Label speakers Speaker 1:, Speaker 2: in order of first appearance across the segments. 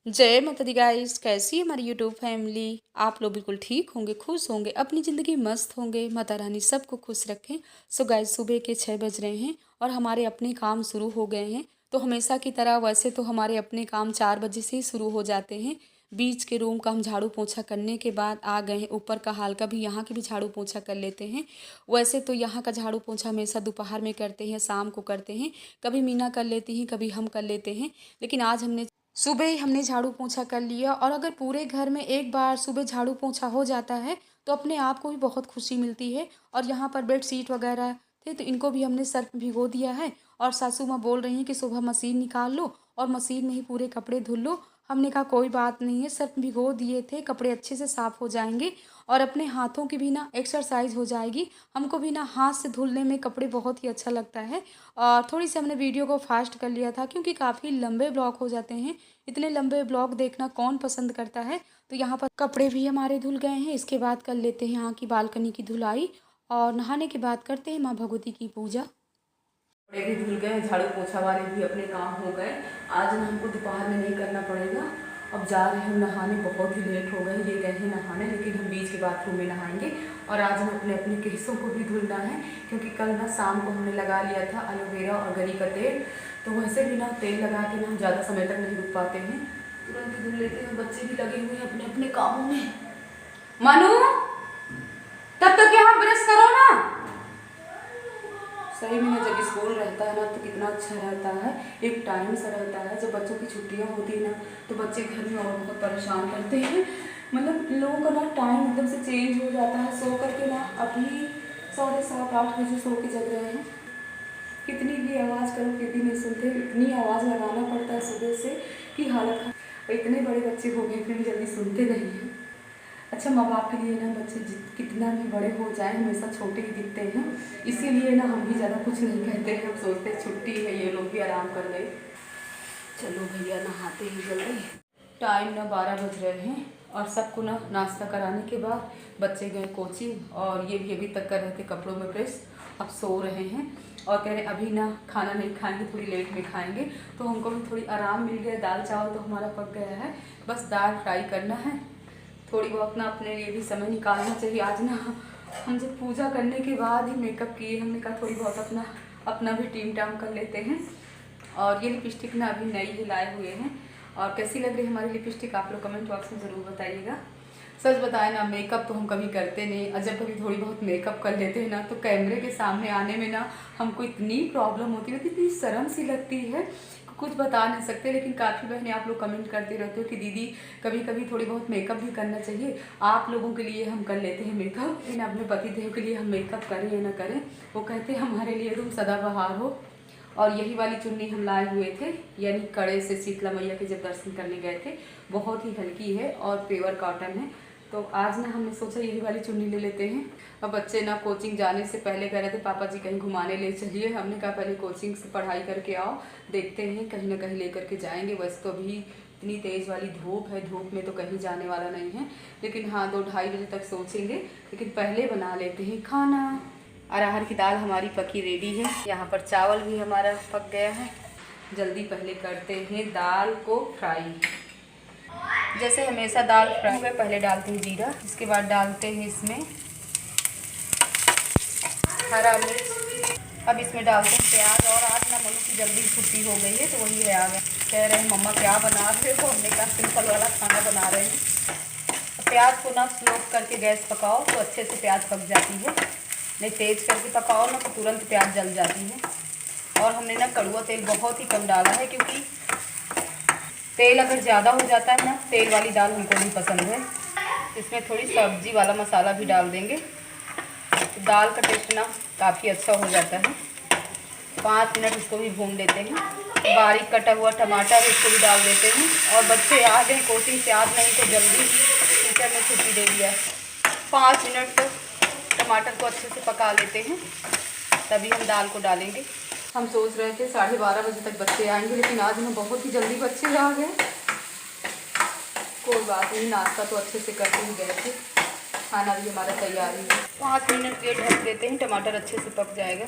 Speaker 1: जय माता दी गाइस, कैसी है हमारी यूट्यूब फैमिली। आप लोग बिल्कुल ठीक होंगे, खुश होंगे, अपनी ज़िंदगी मस्त होंगे। माता रानी सबको खुश रखें। सो गाइस, सुबह के 6 बज रहे हैं और हमारे अपने काम शुरू हो गए हैं। तो हमेशा की तरह वैसे तो हमारे अपने काम 4 बजे से ही शुरू हो जाते हैं। बीच के रूम का हम झाड़ू पोछा करने के बाद आ गए हैं, ऊपर का हाल का भी, यहाँ के भी झाड़ू पोछा कर लेते हैं। वैसे तो यहाँ का झाड़ू पोछा हमेशा दोपहर में करते हैं, शाम को करते हैं। कभी मीना कर लेती हैं, कभी हम कर लेते हैं। लेकिन आज सुबह ही हमने झाड़ू पोंछा कर लिया। और अगर पूरे घर में एक बार सुबह झाड़ू पोंछा हो जाता है तो अपने आप को भी बहुत खुशी मिलती है। और यहाँ पर बेड शीट वगैरह थे तो इनको भी हमने सर्फ भिगो दिया है। और सासू माँ बोल रही हैं कि सुबह मशीन निकाल लो और मशीन में ही पूरे कपड़े धुल लो। हमने कहा कोई बात नहीं है, सर्फ भिगो दिए थे, कपड़े अच्छे से साफ़ हो जाएंगे और अपने हाथों की भी ना एक्सरसाइज हो जाएगी। हमको भी ना हाथ से धुलने में कपड़े बहुत ही अच्छा लगता है। और थोड़ी सी हमने वीडियो को फास्ट कर लिया था क्योंकि काफ़ी लंबे ब्लॉग हो जाते हैं। इतने लंबे ब्लॉग देखना कौन पसंद करता है। तो यहाँ पर कपड़े भी हमारे धुल गए हैं। इसके बाद कर लेते हैं यहाँ की बालकनी की धुलाई और नहाने के बाद करते हैं माँ भगवती की पूजा। कपड़े भी धुल गए, झाड़ू पोछा वाले भी अपने काम हो गए। आज ना हमको दोपहर में नहीं करना पड़ेगा। अब जा रहे हैं नहाने, बहुत ही लेट हो गए। ये गए हैं नहाने, लेकिन हम बीच के बाथरूम में नहाएंगे। और आज हम अपने अपने केसों को भी धुलना है क्योंकि कल ना शाम को हमने लगा लिया था एलोवेरा और गरी का तेल। तो वैसे भी ना तेल लगा के ना हम ज़्यादा समय तक नहीं रुक पाते हैं, तुरंत धुल लेते हैं। बच्चे भी लगे हुए हैं अपने अपने कामों में। मानू, तब तक यहाँ ब्रश करो ना। सही में ना जब स्कूल रहता है ना तो कितना अच्छा रहता है, एक टाइम सा रहता है। जब बच्चों की छुट्टियां होती है ना तो बच्चे घर में और बहुत परेशान करते हैं। मतलब लोगों का ना टाइम एकदम से चेंज हो जाता है। सो करके ना अभी 7:30-8 बजे सो के जग रहे हैं। कितनी भी आवाज़ करो फिर भी नहीं सुनते, इतनी आवाज़ लगाना पड़ता है सुबह से कि हालत खराब। इतने बड़े बच्चे हो गए फिर भी जल्दी सुनते नहीं हैं। अच्छा, माँ बाप के लिए ना बच्चे कितना भी बड़े हो जाए हमेशा छोटे ही दिखते हैं। इसीलिए ना हम भी ज़्यादा कुछ नहीं कहते हैं। हम सोचते हैं छुट्टी है, ये लोग भी आराम कर ले। चलो भैया नहाते ही जल्दी। टाइम ना 12 बज रहे हैं और सबको ना नाश्ता कराने के बाद बच्चे गए कोचिंग और ये भी अभी तक कर रहे थे कपड़ों में प्रेस। अब सो रहे हैं और कह रहे अभी ना खाना नहीं खाएंगे, थोड़ी लेट में खाएंगे। तो हमको भी थोड़ी आराम मिल गया। दाल चावल तो हमारा पक गया है, बस दाल फ्राई करना है। थोड़ी बहुत ना अपने लिए भी समय निकालना चाहिए। आज ना हम जब पूजा करने के बाद ही मेकअप किए, हमने कहा थोड़ी बहुत अपना भी टीम टाम कर लेते हैं। और ये लिपस्टिक ना अभी नई ही लाए हुए हैं। और कैसी लग रही है हमारी लिपस्टिक आप लोग कमेंट बॉक्स में ज़रूर बताइएगा। सच बताए ना, मेकअप तो हम कभी करते नहीं और जब कभी थोड़ी बहुत मेकअप कर लेते हैं ना तो कैमरे के सामने आने में ना हमको इतनी प्रॉब्लम होती है, इतनी शर्म सी लगती है, कुछ बता नहीं सकते। लेकिन काफ़ी बहनें आप लोग कमेंट करते रहते हो कि दीदी कभी कभी थोड़ी बहुत मेकअप भी करना चाहिए। आप लोगों के लिए हम कर लेते हैं मेकअप, लेकिन अपने पति देव के लिए हम मेकअप करें या ना करें, वो कहते हैं हमारे लिए तुम सदाबहार हो। और यही वाली चुन्नी हम लाए हुए थे, यानी कड़े से शीतला मैया के जब दर्शन करने गए थे। बहुत ही हल्की है और प्योर कॉटन है। तो आज ना हमने सोचा यही वाली चुन्नी ले लेते हैं। अब बच्चे ना कोचिंग जाने से पहले कह रहे थे पापा जी कहीं घुमाने ले चलिए। हमने कहा पहले कोचिंग से पढ़ाई करके आओ, देखते हैं कहीं ना कहीं ले करके जाएंगे। वैसे तो अभी इतनी तेज़ वाली धूप है, धूप में तो कहीं जाने वाला नहीं है। लेकिन हाँ 2-2:30 बजे तक सोचेंगे। लेकिन पहले बना लेते हैं खाना। अरहर की दाल हमारी पकी रेडी है। यहाँ पर चावल भी हमारा पक गया है। जल्दी पहले करते हैं दाल को फ्राई। जैसे हमेशा दाल फ्राई में पहले डालते हैं जीरा, इसके बाद डालते हैं इसमें हरा मिर्च। अब इसमें डालते हैं प्याज। और आज ना मनु की जल्दी छुट्टी हो गई है तो वही है आ गए, कह रहे हैं मम्मा क्या बना रहे हो। हमने कहा सिंपल वाला खाना बना रहे हैं। प्याज को ना स्लो करके गैस पकाओ तो अच्छे से प्याज पक जाती है, नहीं तेज़ करके पकाओ ना तो तुरंत प्याज जल जाती है। और हमने ना कड़वा तेल बहुत ही कम डाला है क्योंकि तेल अगर ज़्यादा हो जाता है ना, तेल वाली दाल हमको नहीं पसंद है। इसमें थोड़ी सब्जी वाला मसाला भी डाल देंगे तो दाल का टेस्ट ना काफ़ी अच्छा हो जाता है। 5 मिनट इसको भी भून देते हैं। बारीक कटा हुआ टमाटर इसको भी डाल देते हैं। और बच्चे आ गए कोचिंग से, आज नहीं तो जल्दी टीचर ने छुट्टी दे दिया। 5 मिनट तक टमाटर को अच्छे से पका लेते हैं, तभी हम दाल को डालेंगे। हम सोच रहे थे 12:30 बजे तक बच्चे आएंगे, लेकिन आज हम बहुत ही जल्दी बच्चे आ गए। कोई बात नहीं, नाश्ता तो अच्छे से करके ही गए थे। खाना भी हमारा तैयार ही है। 5 मिनट के ढक देते हैं, टमाटर अच्छे से पक जाएगा।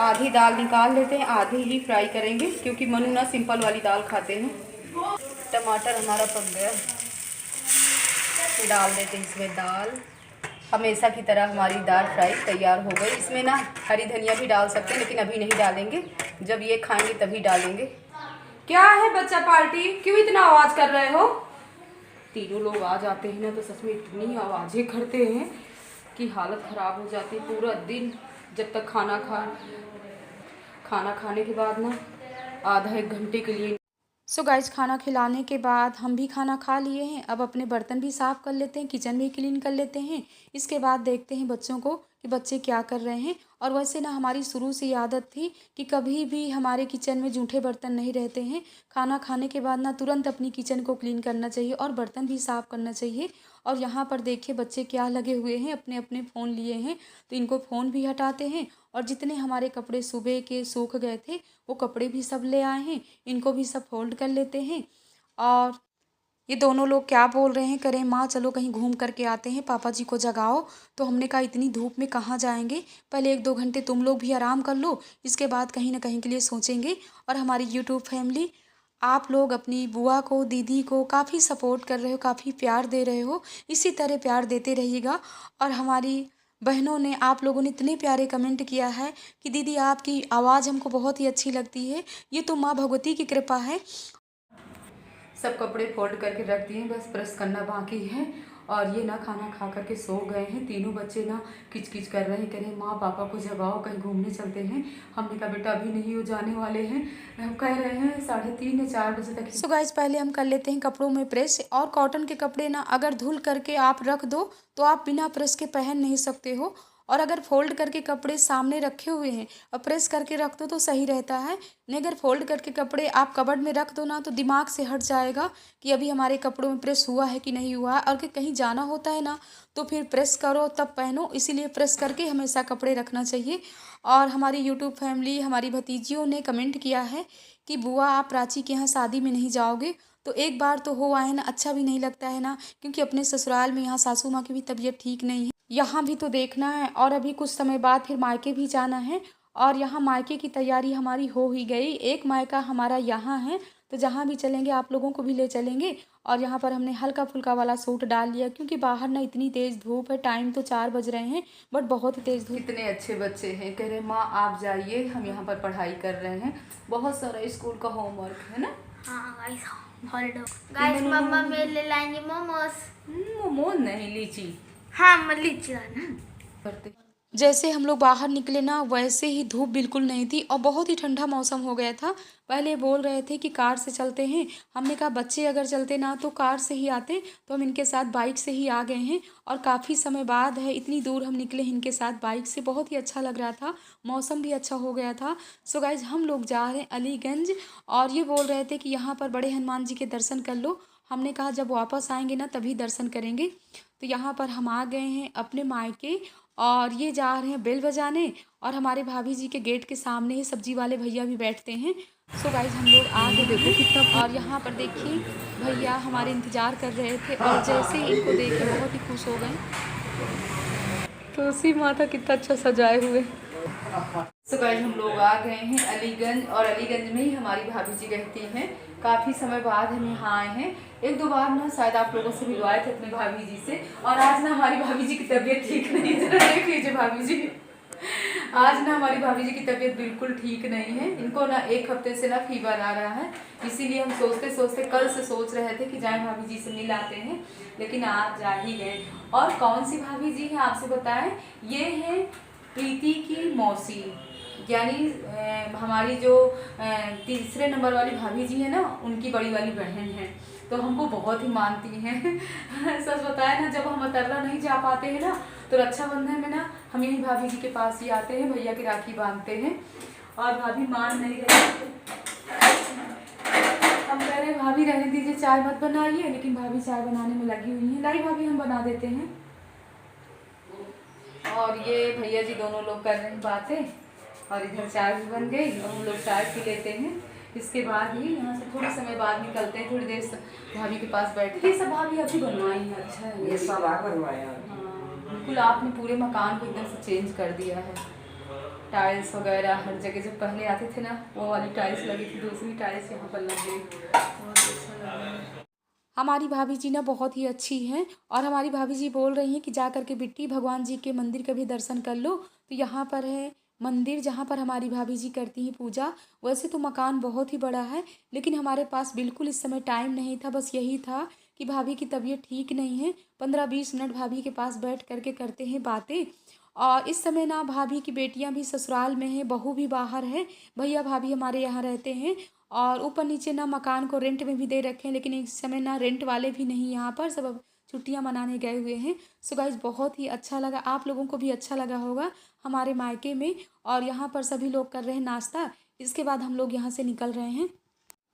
Speaker 1: आधी दाल निकाल लेते हैं, आधी ही फ्राई करेंगे क्योंकि मनु ना सिंपल वाली दाल खाते हैं। टमाटर हमारा पक गया, डाल देते हैं इसमें दाल। हमेशा की तरह हमारी दाल फ्राई तैयार हो गई। इसमें ना हरी धनिया भी डाल सकते हैं, लेकिन अभी नहीं डालेंगे, जब ये खाएंगे तभी डालेंगे। क्या है बच्चा पार्टी, क्यों इतना आवाज़ कर रहे हो? तीनों लोग आ जाते हैं ना तो सच में इतनी आवाज़ें करते हैं कि हालत ख़राब हो जाती है पूरा दिन। जब तक खाना खाने के बाद ना आधा एक घंटे के लिए। सो गाइस, खाना खिलाने के बाद हम भी खाना खा लिए हैं। अब अपने बर्तन भी साफ़ कर लेते हैं, किचन भी क्लीन कर लेते हैं। इसके बाद देखते हैं बच्चों को कि बच्चे क्या कर रहे हैं। और वैसे ना हमारी शुरू से आदत थी कि कभी भी हमारे किचन में जूठे बर्तन नहीं रहते हैं। खाना खाने के बाद ना तुरंत अपनी किचन को क्लीन करना चाहिए और बर्तन भी साफ़ करना चाहिए। और यहाँ पर देखिए बच्चे क्या लगे हुए हैं, अपने अपने फ़ोन लिए हैं, तो इनको फ़ोन भी हटाते हैं। और जितने हमारे कपड़े सुबह के सूख गए थे वो कपड़े भी सब ले आए हैं, इनको भी सब फोल्ड कर लेते हैं। और ये दोनों लोग क्या बोल रहे हैं, करें माँ चलो कहीं घूम करके आते हैं, पापा जी को जगाओ। तो हमने कहा इतनी धूप में कहाँ जाएंगे, पहले 1-2 घंटे तुम लोग भी आराम कर लो, इसके बाद कहीं ना कहीं के लिए सोचेंगे। और हमारी यूट्यूब फैमिली, आप लोग अपनी बुआ को, दीदी को काफ़ी सपोर्ट कर रहे हो, काफ़ी प्यार दे रहे हो, इसी तरह प्यार देते रहिएगा। और हमारी बहनों ने, आप लोगों ने इतने प्यारे कमेंट किया है कि दीदी आपकी आवाज़ हमको बहुत ही अच्छी लगती है, ये तो माँ भगवती की कृपा है। सब कपड़े फोल्ड करके रख दिए, बस प्रेस करना बाकी है। और ये ना खाना खा करके सो गए हैं। तीनों बच्चे ना किचकिच कर रहे हैं, कह रहे हैं माँ पापा को जगाओ कहीं घूमने चलते हैं। हमने कहा बेटा अभी नहीं हो जाने वाले हैं, हम कह रहे हैं 3:30 या 4 बजे तक। सो गाइस, पहले हम कर लेते हैं कपड़ों में प्रेस। और कॉटन के कपड़े ना अगर धुल करके आप रख दो तो आप बिना प्रेस के पहन नहीं सकते हो। और अगर फोल्ड करके कपड़े सामने रखे हुए हैं और प्रेस करके रख दो तो सही रहता है। नहीं, अगर फोल्ड करके कपड़े आप कबर्ड में रख दो ना तो दिमाग से हट जाएगा कि अभी हमारे कपड़ों में प्रेस हुआ है कि नहीं हुआ है। और कि कहीं जाना होता है ना तो फिर प्रेस करो तब पहनो, इसीलिए प्रेस करके हमेशा कपड़े रखना चाहिए। और हमारी यूट्यूब फैमिली, हमारी भतीजियों ने कमेंट किया है कि बुआ आप प्राची के यहाँ शादी में नहीं जाओगे। तो एक बार तो हो आए ना, अच्छा भी नहीं लगता है ना, क्योंकि अपने ससुराल में यहाँ सासू माँ की भी तबीयत ठीक नहीं है, यहाँ भी तो देखना है। और अभी कुछ समय बाद फिर मायके भी जाना है। और यहाँ मायके की तैयारी हमारी हो ही गई, एक मायका हमारा यहाँ है, तो जहाँ भी चलेंगे आप लोगों को भी ले चलेंगे। और यहाँ पर हमने हल्का फुल्का वाला सूट डाल लिया, क्योंकि बाहर ना इतनी तेज़ धूप है, टाइम तो 4 बज रहे हैं बट बहुत ही तेज़ धूप। इतने अच्छे बच्चे हैं, कह रहे माँ आप जाइए हम यहाँ पर पढ़ाई कर रहे हैं, बहुत सारा स्कूल का होमवर्क है ना।
Speaker 2: हाँ गाइस, मम्मा मेरे लिए लाएंगे मोमोज।
Speaker 1: मोमोज नहीं, लीची।
Speaker 2: हाँ मैं लीची लाना
Speaker 1: करते। जैसे हम लोग बाहर निकले ना वैसे ही धूप बिल्कुल नहीं थी और बहुत ही ठंडा मौसम हो गया था। पहले बोल रहे थे कि कार से चलते हैं, हमने कहा बच्चे अगर चलते ना तो कार से ही आते, तो हम इनके साथ बाइक से ही आ गए हैं। और काफ़ी समय बाद है, इतनी दूर हम निकले इनके साथ बाइक से, बहुत ही अच्छा लग रहा था, मौसम भी अच्छा हो गया था। सो गाइज, हम लोग जा रहे हैं अलीगंज। और ये बोल रहे थे कि यहाँ पर बड़े हनुमान जी के दर्शन कर लो। हमने कहा जब वापस आएंगे ना तभी दर्शन करेंगे। तो यहाँ पर हम आ गए हैं अपने मायके और ये जा रहे हैं बेल बजाने। और हमारे भाभी जी के गेट के सामने ही सब्जी वाले भैया भी बैठते हैं। सो गाइज, हम लोग आ गए, देखो कितना। और यहाँ पर देखिए भैया हमारे इंतज़ार कर रहे थे और जैसे ही इनको देख के बहुत ही खुश हो गए। तुलसी माता कितना अच्छा सजाए हुए। सो गाइस, हम लोग आ गए हैं अलीगंज और अलीगंज में ही हमारी भाभी जी रहती हैं। काफ़ी समय बाद हम यहाँ आए हैं। 1-2 बार ना शायद आप लोगों से मिलवाए थे अपने भाभी जी से। और आज ना हमारी भाभी जी की तबीयत ठीक नहीं है, देख लीजिए भाभी जी, आज ना हमारी भाभी जी की तबीयत बिल्कुल ठीक नहीं है। इनको ना 1 हफ्ते से ना फीवर आ रहा है, इसीलिए हम सोचते सोचते कल से सोच रहे थे कि जाए भाभी जी से मिल आते हैं, लेकिन आज जा ही गए। और कौन सी भाभी जी हैं आपसे बताएं, ये है प्रीति की मौसी, यानी हमारी जो 3 नंबर वाली भाभी जी है ना, उनकी बड़ी वाली बहन है। तो हमको बहुत ही मानती हैं। सच बताया ना, जब हम अतरला नहीं जा पाते हैं ना तो रक्षाबंधन में ना हम यही भाभी जी के पास ही आते हैं, भैया की राखी बांधते हैं। और भाभी मान नहीं रही, हम कह रहे हैं भाभी रहने दीजिए, चाय मत बनाइए, लेकिन भाभी चाय बनाने में लगी हुई हैं। लाई भाभी हम बना देते हैं। और ये भैया जी दोनों लोग कर रहे हैं बातें और इधर चाय भी बन गई और हम लोग चाय पी लेते हैं। इसके बाद ही यहाँ से थोड़ी समय बाद निकलते हैं, थोड़ी देर भाभी के पास बैठे। ये सब भाभी अभी बनवाई है। अच्छा है,
Speaker 3: ये सब आ बनवाया।
Speaker 1: हाँ बिल्कुल, आपने पूरे मकान को एकदम से चेंज कर दिया है। टाइल्स वगैरह हर जगह जब पहले आते थे ना वो वाली टाइल्स लगी थी, दूसरी टाइल्स यहाँ पर लग गई, बहुत अच्छा लग रहा है। हमारी भाभी जी ना बहुत ही अच्छी हैं और हमारी भाभी जी बोल रही हैं कि जा कर के बिट्टी भगवान जी के मंदिर का भी दर्शन कर लो। तो यहाँ पर है मंदिर जहाँ पर हमारी भाभी जी करती हैं पूजा। वैसे तो मकान बहुत ही बड़ा है लेकिन हमारे पास बिल्कुल इस समय टाइम नहीं था, बस यही था कि भाभी की तबीयत ठीक नहीं है। 15-20 मिनट भाभी के पास बैठ करके करते हैं बातें। और इस समय ना भाभी की बेटियां भी ससुराल में हैं, बहू भी बाहर है, भैया भाभी हमारे यहाँ रहते हैं। और ऊपर नीचे ना मकान को रेंट में भी दे रखे हैं, लेकिन इस समय ना रेंट वाले भी नहीं यहाँ पर, सब अब छुट्टियाँ मनाने गए हुए हैं। सो गाइस बहुत ही अच्छा लगा, आप लोगों को भी अच्छा लगा होगा हमारे मायके में। और यहाँ पर सभी लोग कर रहे हैं नाश्ता, इसके बाद हम लोग यहाँ से निकल रहे हैं।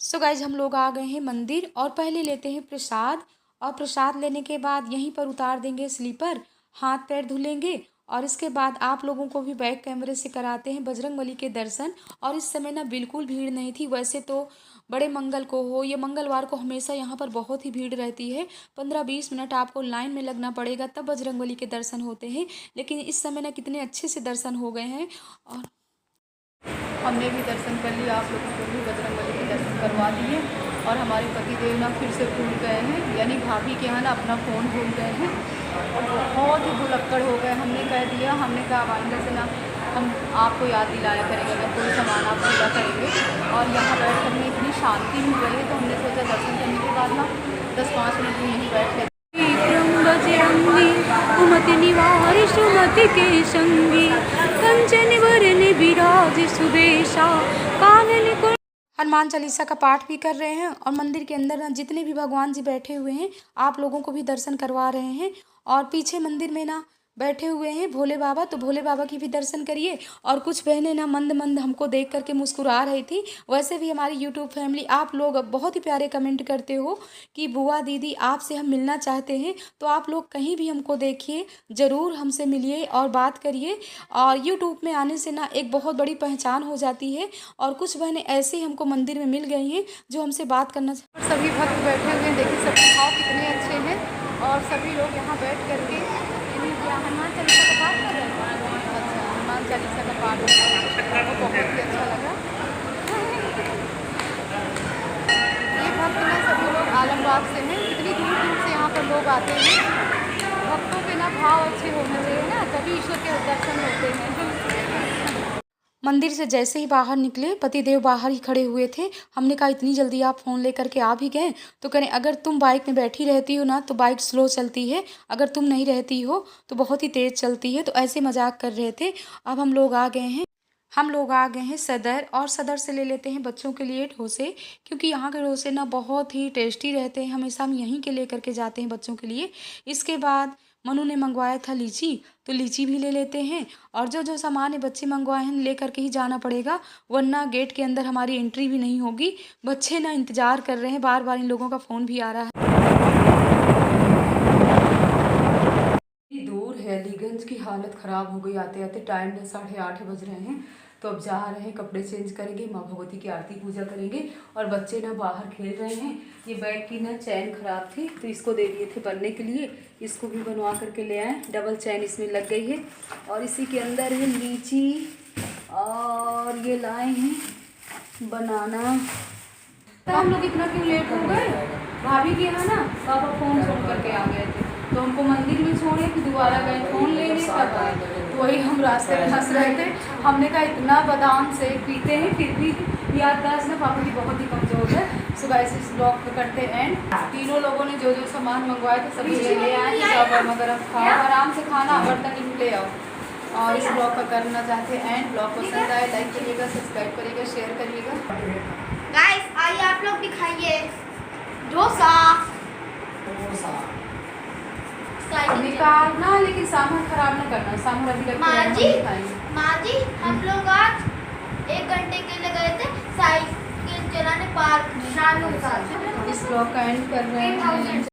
Speaker 1: सो गाइज हम लोग आ गए हैं मंदिर और पहले लेते हैं प्रसाद। और प्रसाद लेने के बाद यहीं पर उतार देंगे स्लीपर, हाथ पैर धुलेंगे और इसके बाद आप लोगों को भी बैक कैमरे से कराते हैं बजरंगबली के दर्शन। और इस समय ना बिल्कुल भीड़ नहीं थी, वैसे तो बड़े मंगल को हो या मंगलवार को हमेशा यहाँ पर बहुत ही भीड़ रहती है। 15-20 मिनट आपको लाइन में लगना पड़ेगा तब बजरंगबली के दर्शन होते हैं, लेकिन इस समय ना कितने अच्छे से दर्शन हो गए हैं। और हमने भी दर्शन कर लिया, आप लोगों को भी बजरंगबली के दर्शन करवा दिए। और हमारे पति देव ना फिर से भूल गए हैं, यानी भाभी के यहाँ ना अपना फ़ोन भूल गए हैं और बहुत ही भुलक्कड़ हो गए। हमने कह दिया, हमने कहा आइंदा से ना हम आपको याद दिलाया करेंगे अगर कोई सामान आप पूरा करेंगे। और यहाँ बैठ कर में इतनी शांति मिल रही है तो हमने सोचा दर्शन करने के बाद ना 10-5 मिनट में यहीं बैठ लेते। कुमति निवार सुमति के संगी कंचन वरन विराज सुबेशा कानन को। हनुमान चालीसा का पाठ भी कर रहे हैं और मंदिर के अंदर ना जितने भी भगवान जी बैठे हुए हैं आप लोगों को भी दर्शन करवा रहे हैं। और पीछे मंदिर में ना बैठे हुए हैं भोले बाबा, तो भोले बाबा की भी दर्शन करिए। और कुछ बहनें ना मंद मंद हमको देख करके मुस्कुरा रही थी। वैसे भी हमारी यूट्यूब फैमिली आप लोग बहुत ही प्यारे कमेंट करते हो कि बुआ दीदी आपसे हम मिलना चाहते हैं, तो आप लोग कहीं भी हमको देखिए, ज़रूर हमसे मिलिए और बात करिए। और यूट्यूब में आने से ना एक बहुत बड़ी पहचान हो जाती है। और कुछ बहनें ऐसे ही हमको मंदिर में मिल गई हैं जो हमसे बात करना चाहते। सभी भक्त बैठे हुए हैं, देखिए सबके भाव कितने अच्छे हैं और सभी लोग यहाँ बैठ करके हनुमान चालीसा का पाठ कर रहे हैं। अच्छा, हनुमान चालीसा का पाठ कर रहे हैं, बहुत ही अच्छा लगा। ये भक्त ना सभी लोग आलमबाग से हैं, कितनी दूर दूर से यहाँ पर लोग आते हैं। भक्तों के ना भाव अच्छे होने चाहिए ना, तभी ईश्वर के दर्शन होते हैं। मंदिर से जैसे ही बाहर निकले पतिदेव बाहर ही खड़े हुए थे। हमने कहा इतनी जल्दी आप फ़ोन लेकर के आ भी गए, तो करें अगर तुम बाइक में बैठी रहती हो ना तो बाइक स्लो चलती है, अगर तुम नहीं रहती हो तो बहुत ही तेज़ चलती है। तो ऐसे मजाक कर रहे थे। अब हम लोग आ गए हैं सदर, और सदर से ले लेते हैं बच्चों के लिए डोसे, क्योंकि यहाँ के डोसे ना बहुत ही टेस्टी रहते हैं। हमेशा हम यहीं के लेकर के जाते हैं बच्चों के लिए। इसके बाद मनु ने मंगवाया था लीची, तो लीची भी ले लेते हैं। और जो जो सामान है बच्चे मंगवाए हैं ले करके ही जाना पड़ेगा, वरना गेट के अंदर हमारी एंट्री भी नहीं होगी। बच्चे ना इंतज़ार कर रहे हैं, बार बार इन लोगों का फ़ोन भी आ रहा है। दूर है, अलीगंज की हालत ख़राब हो गई आते आते। टाइम 8:30 बज रहे हैं। तो अब जा रहे हैं, कपड़े चेंज करेंगे, माँ भगवती की आरती पूजा करेंगे। और बच्चे ना बाहर खेल रहे हैं। ये बैग की ना चैन ख़राब थी तो इसको दे दिए थे बनने के लिए, इसको भी बनवा करके ले आए। डबल चैन इसमें लग गई है। और इसी के अंदर है लीची, और ये लाए हैं बनाना। तो हम लोग इतना क्यों लेट हो गए? भाभी के यहाँ ना पापा फ़ोन छोड़ करके आ गए थे, तो हमको मंदिर में छोड़े, फिर दोबारा गए फ़ोन लेने, तब आए। तो वही हम रास्ते में हंस रहे थे। हमने कहा इतना बादाम शेक पीते हैं फिर भी याददाश्त ना पापा की बहुत ही कमज़ोर है। सुबह इस ब्लॉग पे करते एंड। तीनों लोगों ने जो जो सामान मंगवाए थे सभी ले आए। सब गर्मा गर्म खाओ, आराम से खाना, बर्तन इन ले आओ। और इस ब्लॉग का करना चाहते हैं एंड। ब्लॉग पसंद आए लाइक करिएगा, सब्सक्राइब करिएगा, शेयर करिएगा।
Speaker 2: गाइस आइए आप लोग दिखाइए डोसा
Speaker 1: निकालना, लेकिन सामान खराब ना करना। सामान अभी रख
Speaker 2: माँ जी हम लोग आज 1 घंटे के लिए गए थे साइकिल चलाने पार्क।
Speaker 1: इस ब्लॉग का एंड कर रहे हैं।